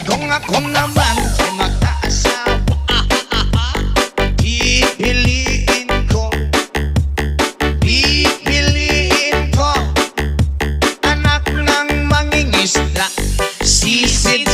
Kung ako naman ay mag-aasawa, pipiliin ko anak ng mangingisda, sisid